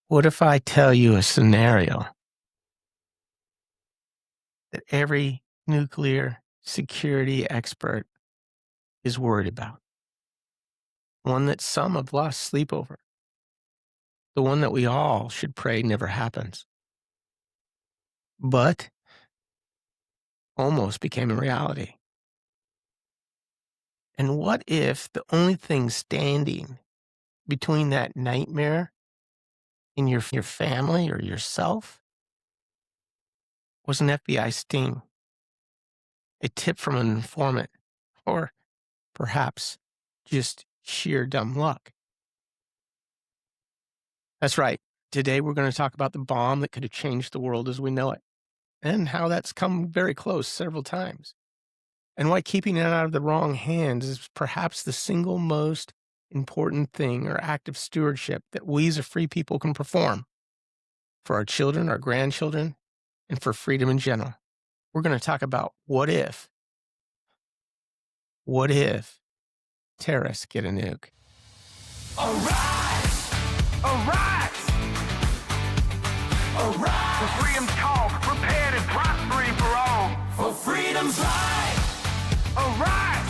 What if I tell you a scenario that every nuclear security expert is worried about? One that some have lost sleep over. The one that we all should pray never happens. But almost became a reality. And what if the only thing standing between that nightmare and your family or yourself was an FBI sting, a tip from an informant, or perhaps just sheer dumb luck? That's right. Today we're going to talk about the bomb that could have changed the world as we know it, and how that's come very close several times, and why keeping it out of the wrong hands is perhaps the single most important thing or act of stewardship that we as a free people can perform for our children, our grandchildren, and for freedom in general. We're going to talk about what if terrorists get a nuke. Arise! Arise! Arise! For freedom's call, prepared and prospering for all. For freedom's light! Arise!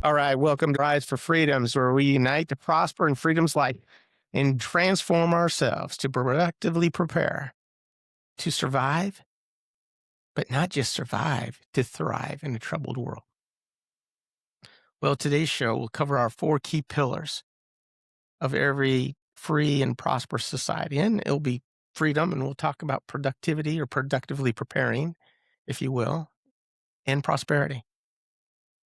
All right, welcome to Rise for Freedoms, where we unite to prosper in freedom's light and transform ourselves to productively prepare to survive, but not just survive, to thrive in a troubled world. Well, today's show will cover our 4 key pillars of every free and prosperous society, and it'll be freedom, and we'll talk about productivity or productively preparing, if you will, and prosperity.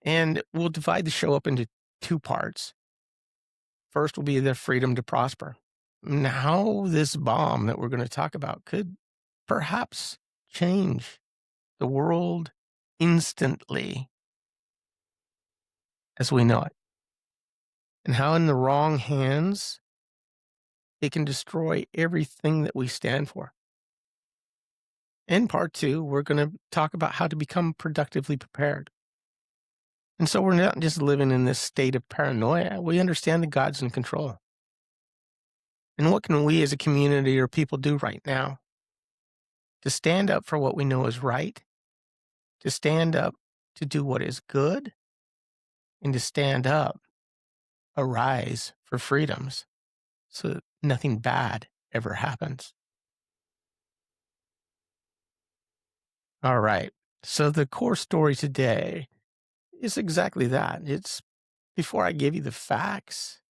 And we'll divide the show up into 2 parts. First will be the freedom to prosper. And how this bomb that we're going to talk about could perhaps change the world instantly as we know it. And how in the wrong hands, it can destroy everything that we stand for. In part 2, we're going to talk about how to become productively prepared. And so we're not just living in this state of paranoia. We understand that God's in control. And what can we as a community or people do right now to stand up for what we know is right, to stand up to do what is good, and to stand up, arise for freedoms so that nothing bad ever happens? All right. So the core story today is exactly that. It's before I give you the facts,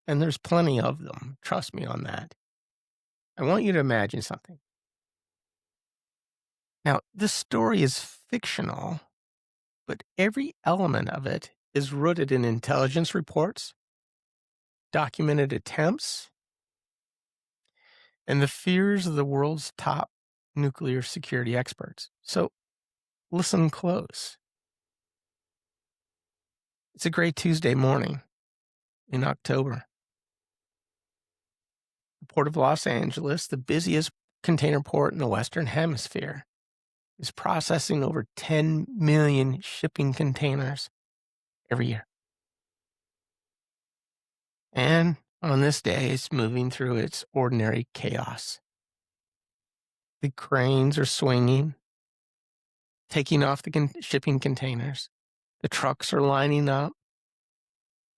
and there's plenty of them, trust me on that, I want you to imagine something. Now, this story is fictional, but every element of it is rooted in intelligence reports, documented attempts, and the fears of the world's top nuclear security experts. So listen close. It's a great Tuesday morning in October. The Port of Los Angeles, the busiest container port in the Western Hemisphere, is processing over 10 million shipping containers every year. And on this day, it's moving through its ordinary chaos. The cranes are swinging, taking off the shipping containers. The trucks are lining up,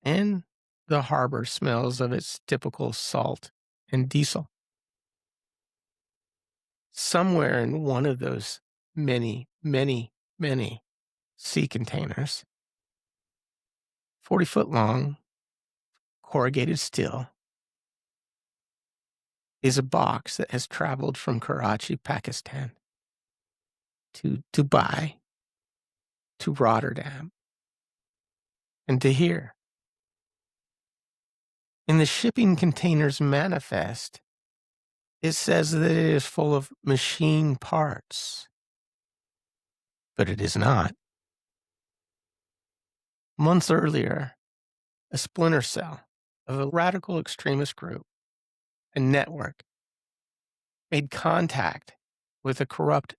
and the harbor smells of its typical salt and diesel. Somewhere in one of those many, many, many sea containers, 40-foot long, corrugated steel, is a box that has traveled from Karachi, Pakistan, to Dubai, to Rotterdam, and to here. In the shipping container's manifest, it says that it is full of machine parts, but it is not. Months earlier, a splinter cell of a radical extremist group, a network, made contact with a corrupt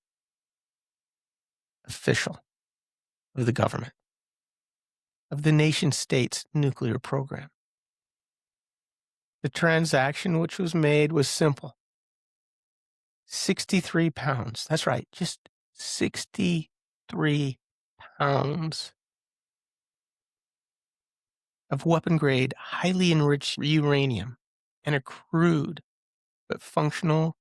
official of the government. of the nation-state's nuclear program. The transaction which was made was simple. 63 pounds. That's right, just 63 pounds of weapon-grade, highly enriched uranium and a crude but functional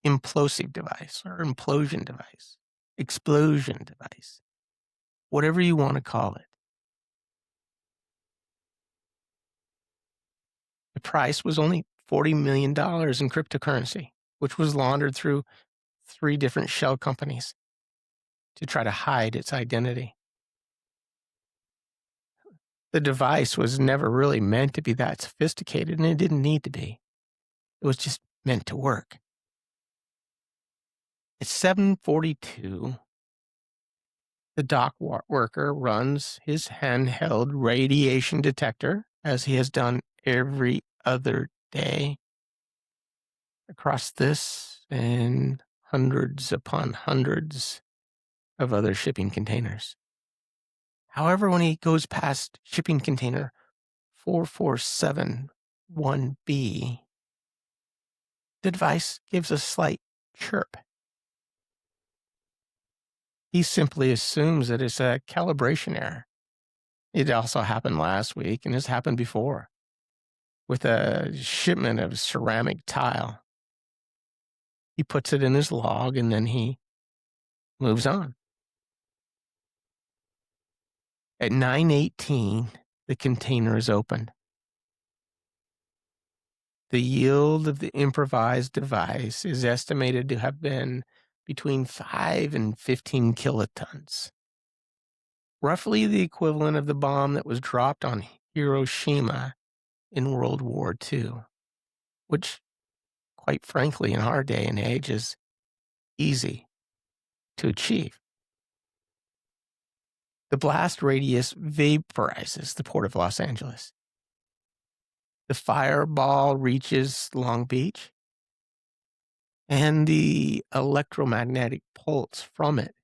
implosive device or implosion device, explosion device, whatever you want to call it. The price was only $40 million in cryptocurrency, which was laundered through 3 different shell companies to try to hide its identity. The device was never really meant to be that sophisticated, and it didn't need to be. It was just meant to work. At 7:42, the dock worker runs his handheld radiation detector, as he has done every other day, across this and hundreds upon hundreds of other shipping containers. However, when he goes past shipping container 4471B, the device gives a slight chirp. He simply assumes that it's a calibration error. It also happened last week and has happened before with a shipment of ceramic tile. He puts it in his log and then he moves on. At 9:18, the container is opened. The yield of the improvised device is estimated to have been between 5 and 15 kilotons, roughly the equivalent of the bomb that was dropped on Hiroshima in World War II, which, quite frankly, in our day and age is easy to achieve. The blast radius vaporizes the port of Los Angeles. The fireball reaches Long Beach, and the electromagnetic pulse from it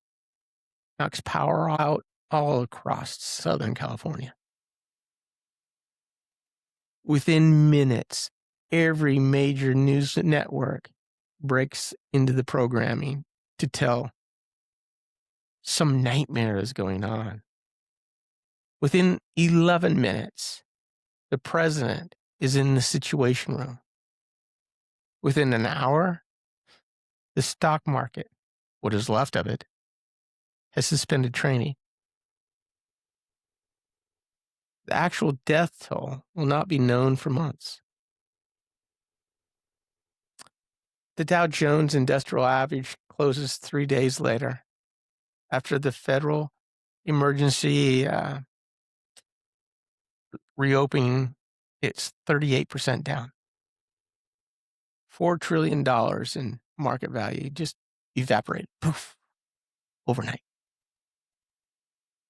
knocks power out all across Southern California. Within minutes, every major news network breaks into the programming to tell some nightmare is going on. Within 11 minutes, the president is in the Situation Room. Within an hour, the stock market, what is left of it, has suspended trading. The actual death toll will not be known for months. The Dow Jones Industrial Average closes 3 days later after the federal emergency reopening. It's 38% down. $4 trillion in market value just evaporated, poof, overnight.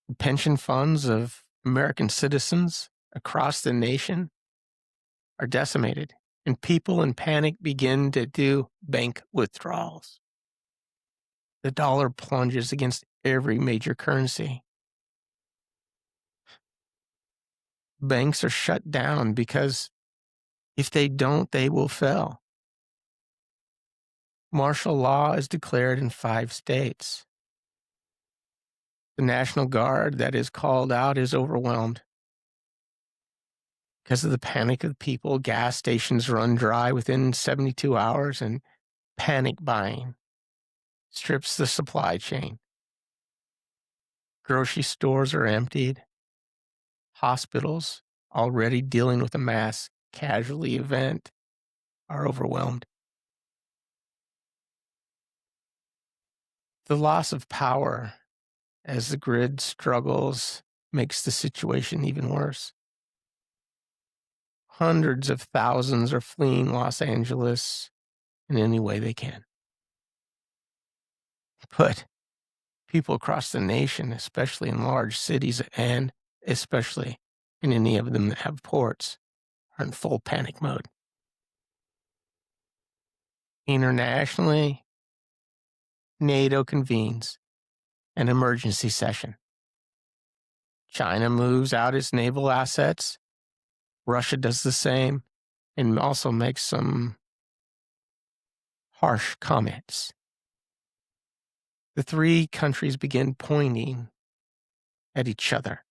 The pension funds of American citizens across the nation are decimated, and people in panic begin to do bank withdrawals. The dollar plunges against every major currency. Banks are shut down because if they don't, they will fail. Martial law is declared in 5 states. The National Guard that is called out is overwhelmed. Because of the panic of the people, gas stations run dry within 72 hours, and panic buying strips the supply chain. Grocery stores are emptied. Hospitals, already dealing with a mass casualty event, are overwhelmed. The loss of power as the grid struggles makes the situation even worse. Hundreds of thousands are fleeing Los Angeles in any way they can. But people across the nation, especially in large cities and especially in any of them that have ports, are in full panic mode. Internationally, NATO convenes an emergency session. China moves out its naval assets. Russia does the same and also makes some harsh comments. The three countries begin pointing at each other.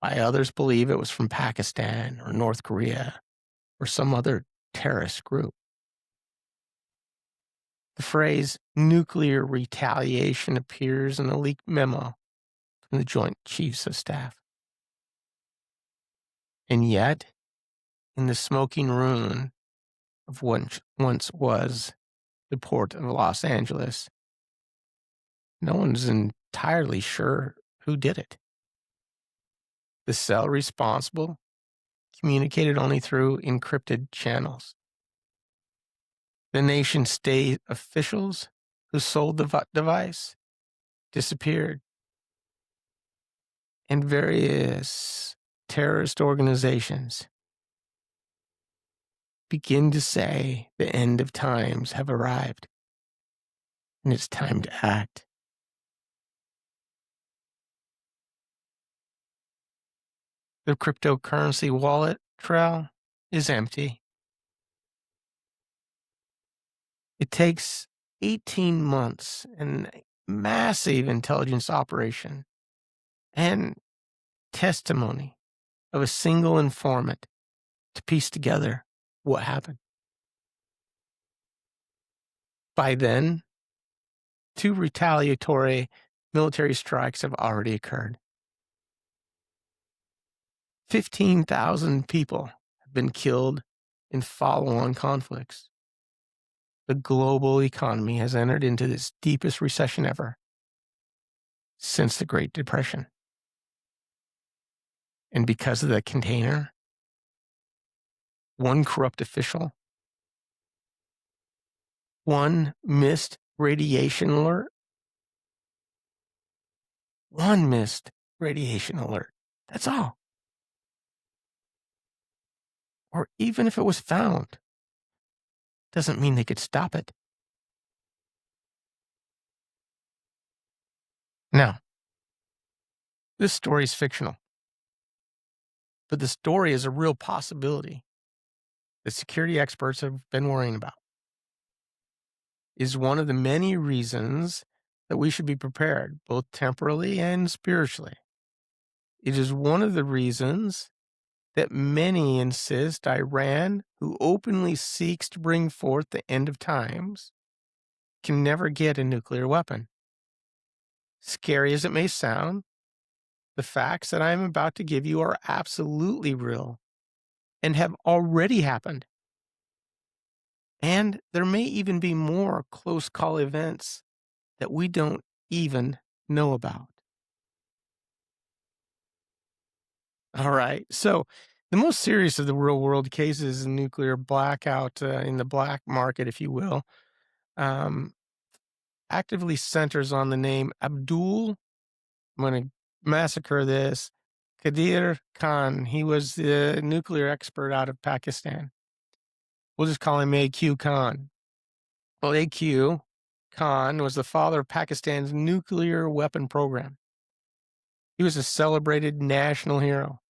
Why others believe it was from Pakistan or North Korea or some other terrorist group. The phrase nuclear retaliation appears in a leaked memo from the Joint Chiefs of Staff. And yet, in the smoking ruin of what once was the port of Los Angeles, no one's entirely sure who did it. The cell responsible communicated only through encrypted channels. The nation-state officials who sold the device disappeared, and various terrorist organizations begin to say the end of times have arrived, and it's time to act. The cryptocurrency wallet trail is empty. It takes 18 months and a massive intelligence operation and testimony of a single informant to piece together what happened. By then, 2 retaliatory military strikes have already occurred. 15,000 people have been killed in follow-on conflicts. The global economy has entered into its deepest recession ever since the Great Depression. And because of the container, one corrupt official, one missed radiation alert, that's all. Or even if it was found, doesn't mean they could stop it. Now, this story is fictional, but the story is a real possibility that security experts have been worrying about. Is one of the many reasons that we should be prepared, both temporally and spiritually. It is one of the reasons that many insist Iran, who openly seeks to bring forth the end of times, can never get a nuclear weapon. Scary as it may sound, the facts that I'm about to give you are absolutely real and have already happened. And there may even be more close call events that we don't even know about. All right. So the most serious of the real world cases in nuclear blackout in the black market, if you will, actively centers on the name Abdul. I'm going to massacre this. Qadir Khan. He was the nuclear expert out of Pakistan. We'll just call him AQ Khan. Well, AQ Khan was the father of Pakistan's nuclear weapon program. He was a celebrated national hero.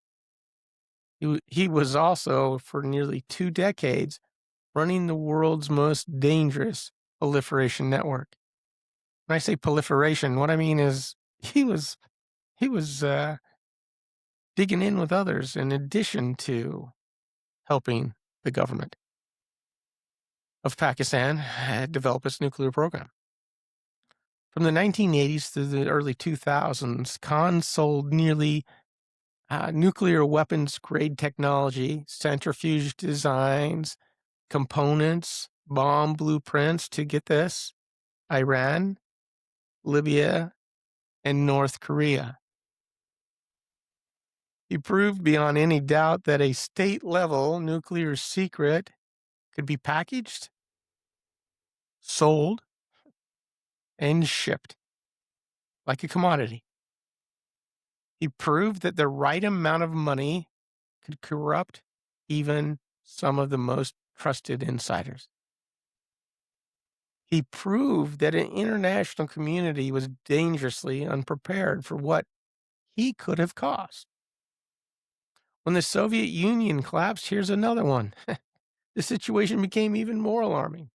He was also, for nearly 2 decades, running the world's most dangerous proliferation network. When I say proliferation, what I mean is he was digging in with others in addition to helping the government of Pakistan develop its nuclear program. From the 1980s to the early 2000s, Khan sold nearly nuclear weapons grade technology, centrifuge designs, components, bomb blueprints to, get this, Iran, Libya, and North Korea. He proved beyond any doubt that a state-level nuclear secret could be packaged, sold, and shipped like a commodity. He proved that the right amount of money could corrupt even some of the most trusted insiders. He proved that an international community was dangerously unprepared for what he could have caused. When the Soviet Union collapsed, here's another one. The situation became even more alarming.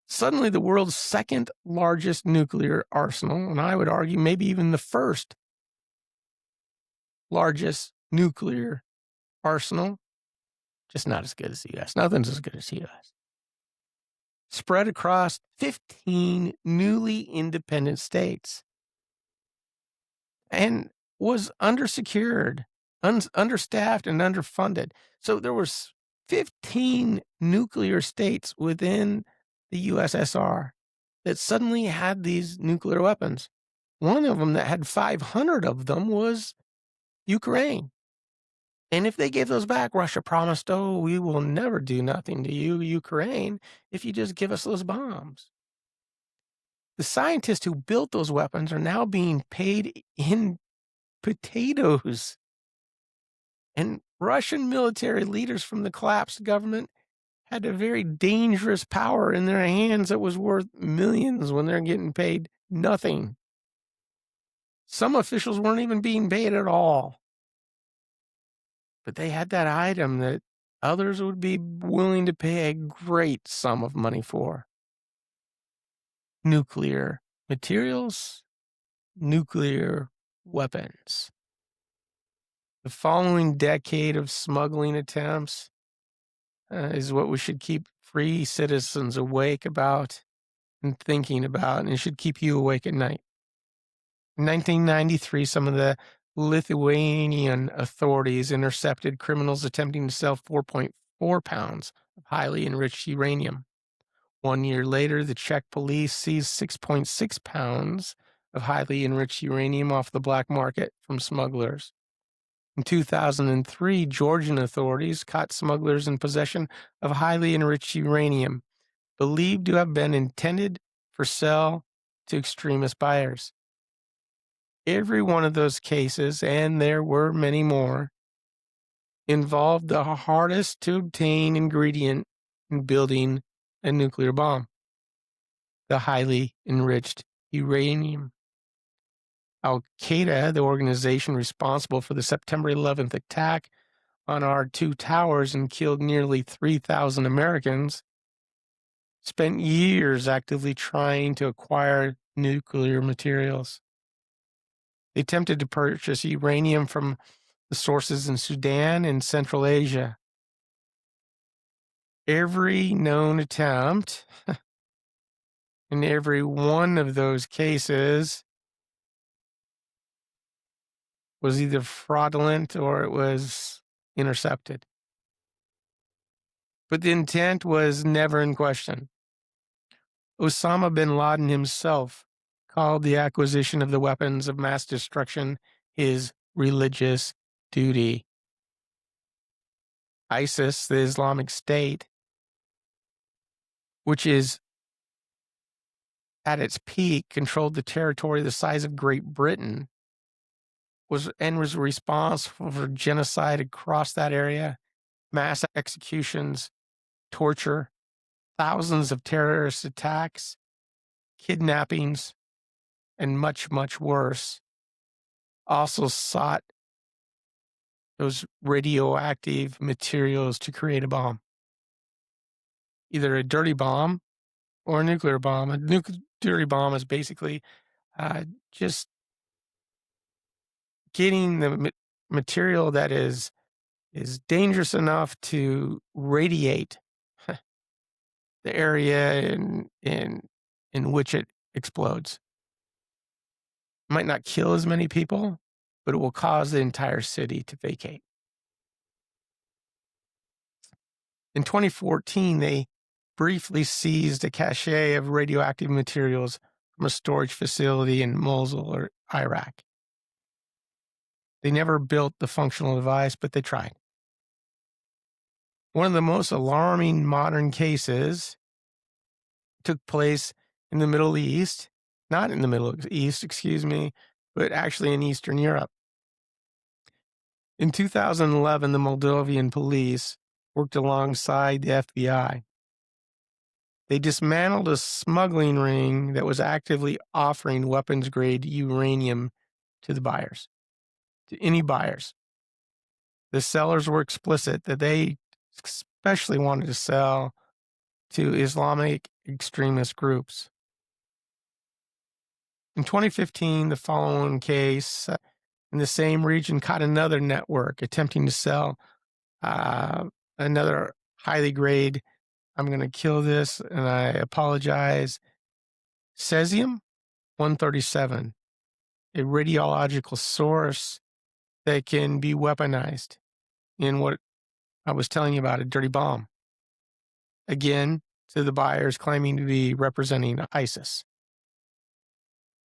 Suddenly, the world's second largest nuclear arsenal, and I would argue maybe even the first largest nuclear arsenal, just not as good as the U.S. Nothing's as good as the U.S. Spread across 15 newly independent states and was undersecured, understaffed, and underfunded. So there was 15 nuclear states within the USSR that suddenly had these nuclear weapons. One of them that had 500 of them was Ukraine. And if they gave those back, Russia promised, oh, we will never do nothing to you, Ukraine, if you just give us those bombs. The scientists who built those weapons are now being paid in potatoes. And Russian military leaders from the collapsed government had a very dangerous power in their hands that was worth millions when they're getting paid nothing. Some officials weren't even being paid at all. But they had that item that others would be willing to pay a great sum of money for. Nuclear materials, nuclear weapons. The following decade of smuggling attempts is what we should keep free citizens awake about and thinking about, and it should keep you awake at night. In 1993, some of the Lithuanian authorities intercepted criminals attempting to sell 4.4 pounds of highly enriched uranium. 1 year later, the Czech police seized 6.6 pounds of highly enriched uranium off the black market from smugglers. In 2003, Georgian authorities caught smugglers in possession of highly enriched uranium, believed to have been intended for sale to extremist buyers. Every one of those cases, and there were many more, involved the hardest to obtain ingredient in building a nuclear bomb: the highly enriched uranium. Al-Qaeda, the organization responsible for the September 11th attack on our two towers and killed nearly 3,000 Americans, spent years actively trying to acquire nuclear materials. They attempted to purchase uranium from the sources in Sudan and Central Asia. Every known attempt in every one of those cases was either fraudulent or it was intercepted. But the intent was never in question. Osama bin Laden himself called the acquisition of the weapons of mass destruction his religious duty. ISIS, the Islamic State, which is at its peak, controlled the territory the size of Great Britain, was responsible for genocide across that area, mass executions, torture, thousands of terrorist attacks, kidnappings, and much, much worse. Also sought those radioactive materials to create a bomb, either a dirty bomb or a nuclear bomb. A dirty bomb is basically just getting the material that is dangerous enough to radiate the area in which it explodes. It might not kill as many people, but it will cause the entire city to vacate. In 2014, they briefly seized a cache of radioactive materials from a storage facility in Mosul, or Iraq. They never built the functional device, but they tried. One of the most alarming modern cases took place in the Middle East, not in the Middle East, but actually in Eastern Europe. In 2011, the Moldovan police worked alongside the FBI. They dismantled a smuggling ring that was actively offering weapons-grade uranium to the buyers. to any buyers. The sellers were explicit that they especially wanted to sell to Islamic extremist groups. In 2015, the following case in the same region caught another network attempting to sell another highly grade, I'm going to kill this and I apologize, cesium-137, a radiological source that can be weaponized in what I was telling you about, a dirty bomb. Again, to the buyers claiming to be representing ISIS.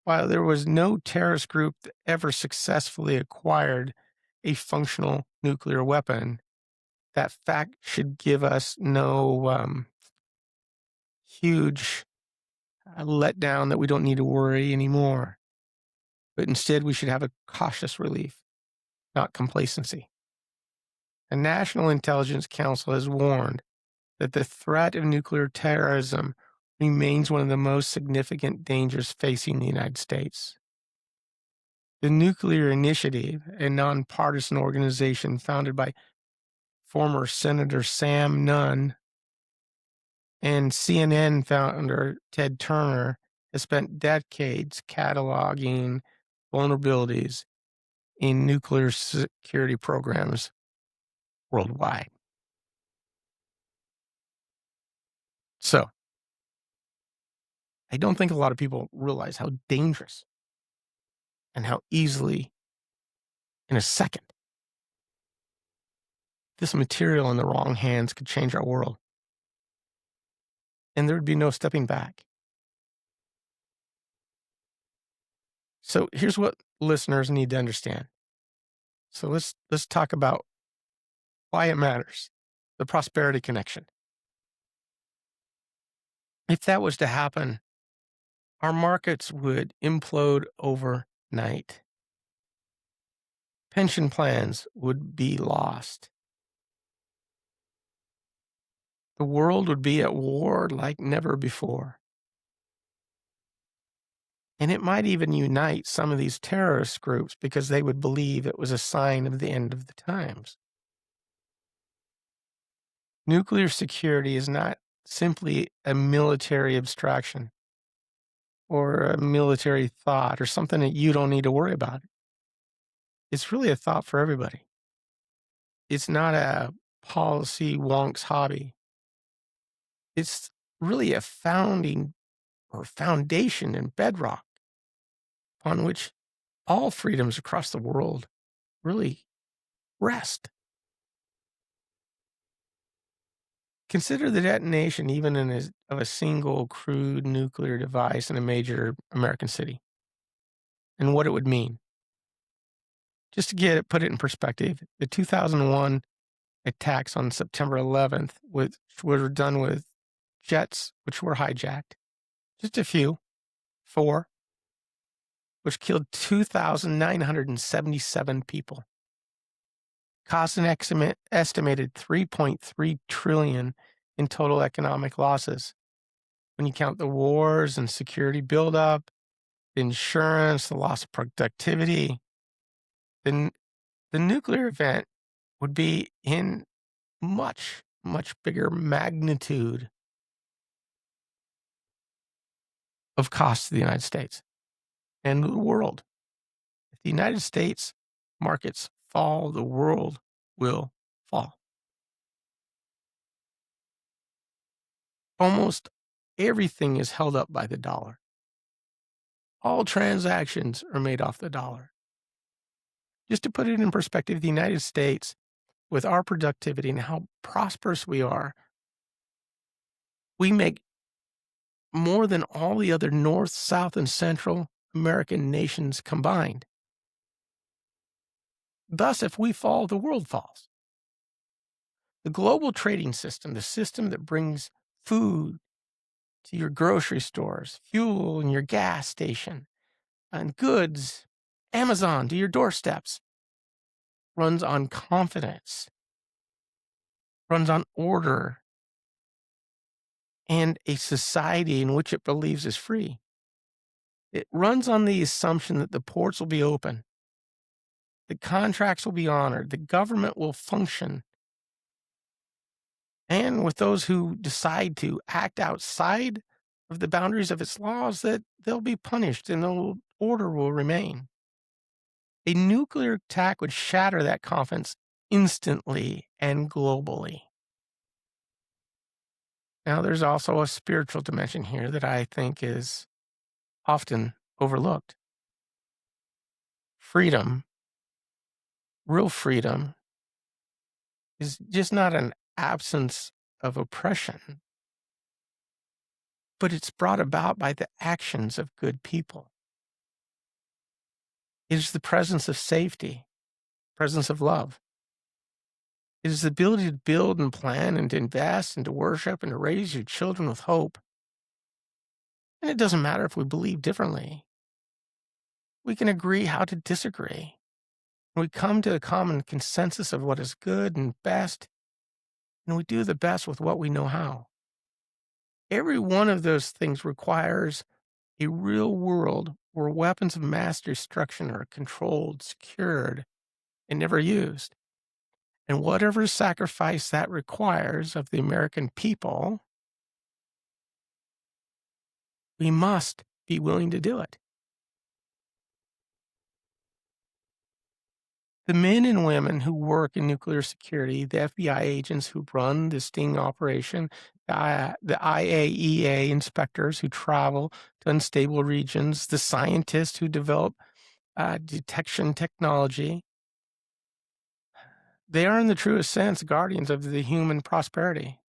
While there was no terrorist group that ever successfully acquired a functional nuclear weapon, that fact should give us no huge letdown that we don't need to worry anymore. But instead, we should have a cautious relief, not complacency. The National Intelligence Council has warned that the threat of nuclear terrorism remains one of the most significant dangers facing the United States. The Nuclear Initiative, a nonpartisan organization founded by former Senator Sam Nunn and CNN founder Ted Turner, has spent decades cataloging vulnerabilities in nuclear security programs worldwide. So, I don't think a lot of people realize how dangerous and how easily, in a second, this material in the wrong hands could change our world. And there would be no stepping back. So here's what listeners need to understand. So let's talk about why it matters, the prosperity connection. If that was to happen, our markets would implode overnight. Pension plans would be lost. The world would be at war like never before. And it might even unite some of these terrorist groups because they would believe it was a sign of the end of the times. Nuclear security is not simply a military abstraction or a military thought or something that you don't need to worry about. It's really a thought for everybody. It's not a policy wonk's hobby. It's really a founding or foundation and bedrock upon which all freedoms across the world really rest. Consider the detonation even of a single crude nuclear device in a major American city and what it would mean. Just to put it in perspective, the 2001 attacks on September 11th, which were done with jets which were hijacked, just a few, 4, which killed 2,977 people, caused an estimated $3.3 trillion in total economic losses. When you count the wars and security buildup, the insurance, the loss of productivity, then the nuclear event would be in much, much bigger magnitude of cost to the United States and the world. If the United States markets fall, the world will fall. Almost everything is held up by the dollar. All transactions are made off the dollar. Just to put it in perspective, the United States, with our productivity and how prosperous we are, we make more than all the other North, South, and Central American nations combined. Thus, if we fall, the world falls. The global trading system, the system that brings food to your grocery stores, fuel in your gas station, and goods, Amazon to your doorsteps, runs on confidence, runs on order, and a society in which it believes is free. It runs on the assumption that the ports will be open, The contracts will be honored. The government will function. And with those who decide to act outside of the boundaries of its laws, that they'll be punished and the order will remain. A nuclear attack would shatter that confidence instantly and globally. Now, there's also a spiritual dimension here that I think is often overlooked. Freedom, real freedom, is just not an absence of oppression, but it's brought about by the actions of good people. It is the presence of safety, presence of love. It is the ability to build and plan and to invest and to worship and to raise your children with hope. And it doesn't matter if we believe differently. We can agree how to disagree. We come to a common consensus of what is good and best, and we do the best with what we know how. Every one of those things requires a real world where weapons of mass destruction are controlled, secured, and never used. And whatever sacrifice that requires of the American people, we must be willing to do it. The men and women who work in nuclear security, the FBI agents who run the sting operation, the IAEA inspectors who travel to unstable regions, the scientists who develop detection technology, they are in the truest sense guardians of the human prosperity.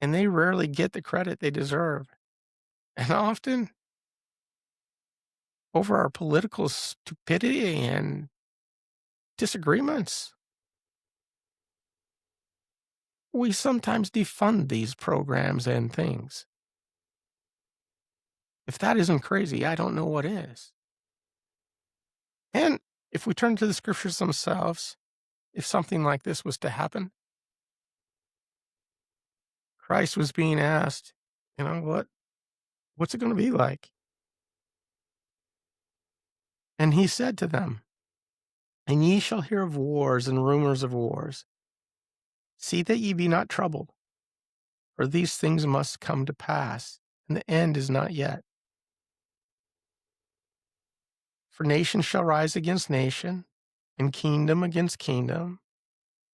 And they rarely get the credit they deserve. And often, over our political stupidity and disagreements, we sometimes defund these programs and things. If that isn't crazy, I don't know what is. And if we turn to the scriptures themselves, if something like this was to happen, Christ was being asked, what's it going to be like? And he said to them, and ye shall hear of wars and rumors of wars. See that ye be not troubled, for these things must come to pass, and the end is not yet. For nation shall rise against nation, and kingdom against kingdom,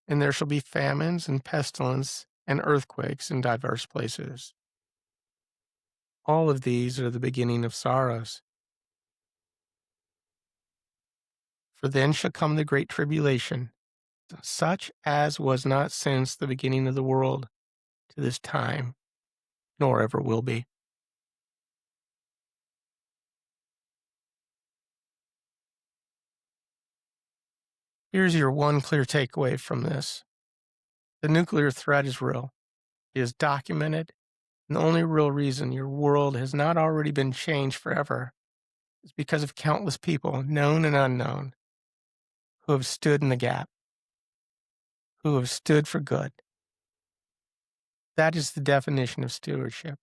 and there shall be famines and pestilence and earthquakes in diverse places. All of these are the beginning of sorrows. For then shall come the great tribulation, such as was not since the beginning of the world to this time, nor ever will be. Here's your one clear takeaway from this. The nuclear threat is real. It is documented. And the only real reason your world has not already been changed forever is because of countless people, known and unknown, who have stood in the gap, who have stood for good. That is the definition of stewardship.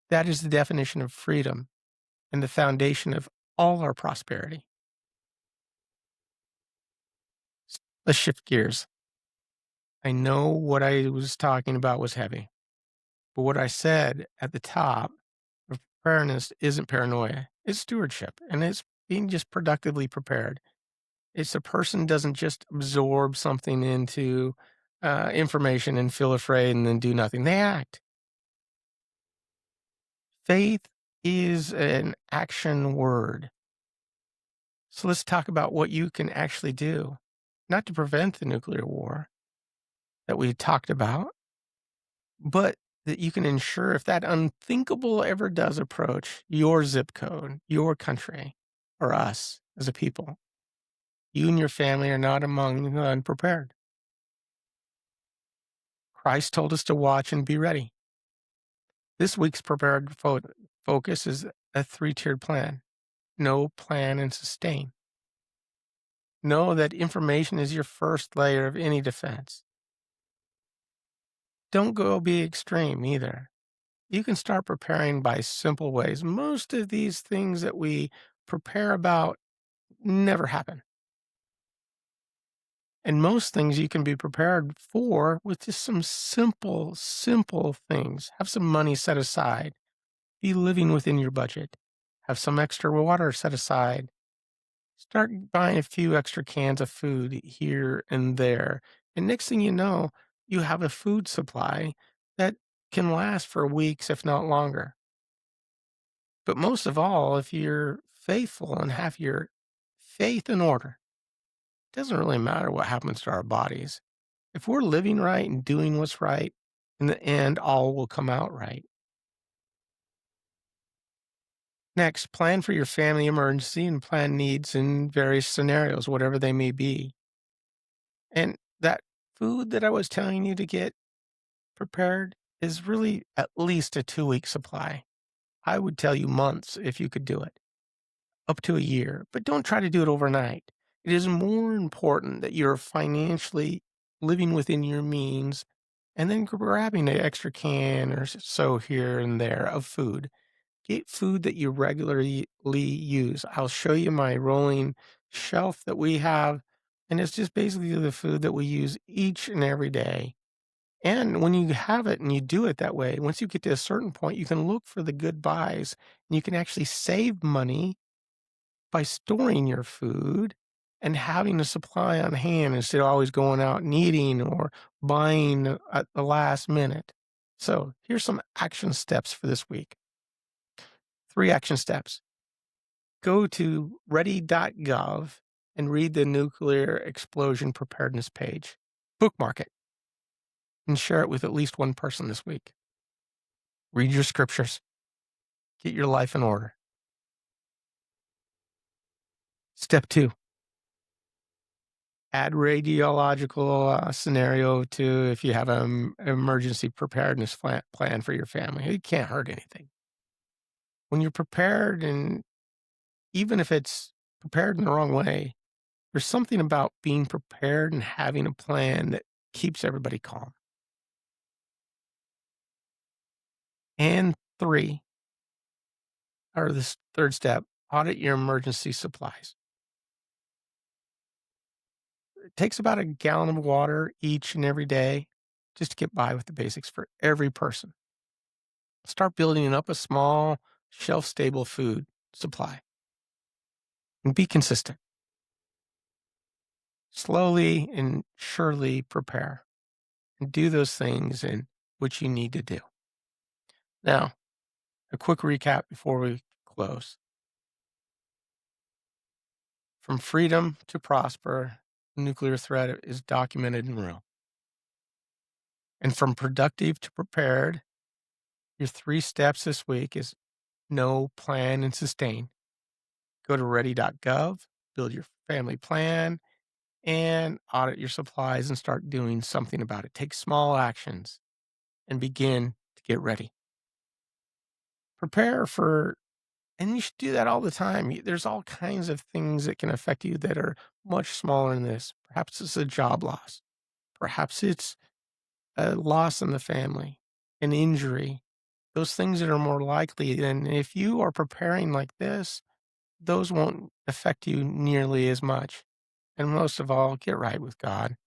That is the definition of freedom and the foundation of all our prosperity. Let's shift gears. I know what I was talking about was heavy, but what I said at the top of preparedness isn't paranoia. It's stewardship, and it's being just productively prepared. It's a person doesn't just absorb something into information and feel afraid and then do nothing. They act. Faith is an action word. So let's talk about what you can actually do, not to prevent the nuclear war that we talked about, but that you can ensure if that unthinkable ever does approach your zip code, your country, or us as a people, you and your family are not among the unprepared. Christ told us to watch and be ready. This week's prepared focus is a 3-tiered plan. Know, plan, and sustain. Know that information is your first layer of any defense. Don't go be extreme either. You can start preparing by simple ways. Most of these things that we prepare about never happen. And most things you can be prepared for with just some simple things. Have some money set aside. Be living within your budget. Have some extra water set aside. Start buying a few extra cans of food here and there. And next thing you know, you have a food supply that can last for weeks, if not longer. But most of all, if you're faithful and have your faith in order, it doesn't really matter what happens to our bodies. If we're living right and doing what's right, in the end, all will come out right. Next, plan for your family emergency and plan needs in various scenarios, whatever they may be. And that food that I was telling you to get prepared is really at least a 2-week supply. I would tell you months if you could do it, up to a year, but don't try to do it overnight. It is more important that you're financially living within your means and then grabbing an extra can or so here and there of food. Get food that you regularly use. I'll show you my rolling shelf that we have, and it's just basically the food that we use each and every day. And when you have it and you do it that way, once you get to a certain point, you can look for the good buys and you can actually save money by storing your food and having a supply on hand instead of always going out and eating or buying at the last minute. So here's some action steps for this week. 3 action steps. Go to ready.gov and read the nuclear explosion preparedness page. Bookmark it and share it with at least one person this week. Read your scriptures. Get your life in order. Step 2. Add radiological scenario to if you have an emergency preparedness plan for your family. It can't hurt anything. When you're prepared, and even if it's prepared in the wrong way, there's something about being prepared and having a plan that keeps everybody calm. And 3, or this third step, audit your emergency supplies. It takes about a gallon of water each and every day just to get by with the basics for every person. Start building up a small, shelf-stable food supply and be consistent. Slowly and surely prepare and do those things in which you need to do. Now, a quick recap before we close. From freedom to prosper, the nuclear threat is documented and real. And from productive to prepared, your 3 steps this week is know, plan, and sustain. Go to ready.gov, build your family plan, and audit your supplies and start doing something about it. Take small actions and begin to get ready. Prepare for, and you should do that all the time. There's all kinds of things that can affect you that are much smaller than this. Perhaps it's a job loss. Perhaps it's a loss in the family, an injury. Those things that are more likely. And if you are preparing like this, those won't affect you nearly as much. And most of all, get right with God.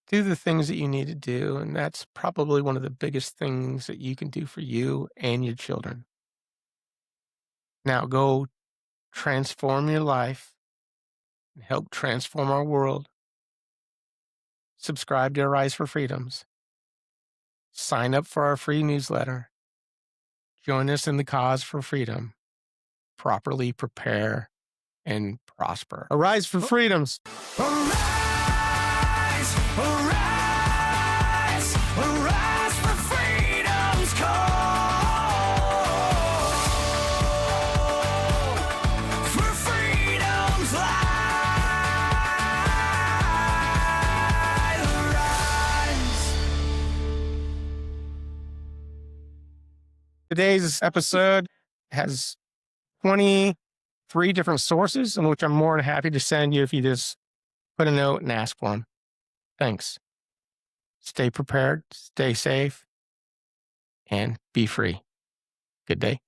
Do the things that you need to do, and that's probably one of the biggest things that you can do for you and your children. Now go transform your life and help transform our world. Subscribe to Rise for Freedoms. Sign up for our free newsletter. Join us in the cause for freedom. Properly prepare and prosper. Arise for freedoms. Arise, arise, arise for freedom's call. For freedom's light, arise. Today's episode has 23 different sources, in which I'm more than happy to send you if you just put a note and ask for them. Thanks. Stay prepared, stay safe, and be free. Good day.